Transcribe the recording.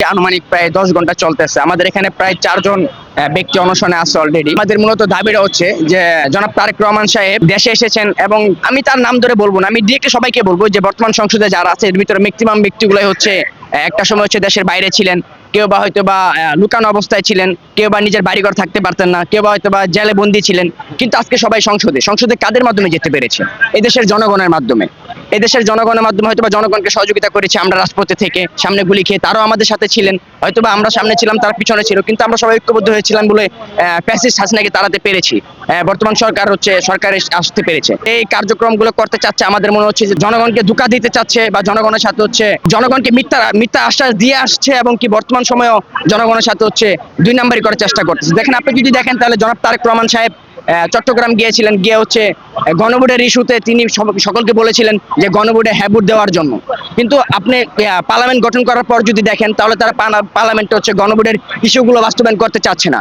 আনুমানিক প্রায় 10 ঘন্টা চলতেছে। আমাদের এখানে প্রায় 4 জন ব্যক্তি অনশনে আছে অলরেডি। আমাদের মূলত দাবিটা হচ্ছে যে জনাব তারেক রহমান সাহেব দেশে এসেছেন এবং আমি তার নাম ধরে বলবো না, আমি ডিরেক্টলি সবাইকে বলবো যে বর্তমান সংসদে যারা আছে এর ভিতরে ম্যাক্সিমাম ব্যক্তিগুলো হচ্ছে একটা সময় হচ্ছে দেশের বাইরে ছিলেন, কেউ বা হয়তো বা লুকানো অবস্থায় ছিলেন, কেউ বা নিজের বাড়িঘর থাকতে পারতেন না, কেউ বা হয়তো বা জেলে বন্দী ছিলেন। কিন্তু আজকে সবাই সংসদে সংসদে কাদের মাধ্যমে যেতে পেরেছে? এদেশের জনগণের মাধ্যমে। এদেশের জনগণের মাধ্যমে হয়তোবা জনগণকে সহযোগিতা করেছি আমরা রাজপথে থেকে সামনে গুলি খেয়ে, তারাও আমাদের সাথে ছিলেন। হয়তোবা আমরা সামনে ছিলাম, তারা পিছনে ছিল, কিন্তু আমরা সবাই ঐক্যবদ্ধ হয়েছিলাম বলে ফ্যাসিস্ট হাসিনাকে তাড়াতে পেরেছি। বর্তমান সরকার হচ্ছে সরকারে আসতে পেরেছে। এই কার্যক্রমগুলো করতে চাচ্ছে, আমাদের মনে হচ্ছে যে জনগণকে ধোঁকা দিতে চাচ্ছে বা জনগণের সাথে হচ্ছে জনগণকে মিথ্যা মিথ্যা আশ্বাস দিয়ে আসছে এবং কি বর্তমান সময়েও জনগণের সাথে হচ্ছে 2 নাম্বারি করার চেষ্টা করতেছে। দেখেন, আপনি যদি দেখেন তাহলে জনাব তারেক রহমান সাহেব চট্টগ্রাম গিয়েছিলেন, গিয়ে হচ্ছে গণভোটের ইস্যুতে তিনি সকলকে বলেছিলেন যে গণভোটে হ্যাঁ ভোট দেওয়ার জন্য। কিন্তু আপনি পার্লামেন্ট গঠন করার পর যদি দেখেন তাহলে তারা পার্লামেন্টে হচ্ছে গণভোটের ইস্যুগুলো বাস্তবায়ন করতে চাচ্ছে না।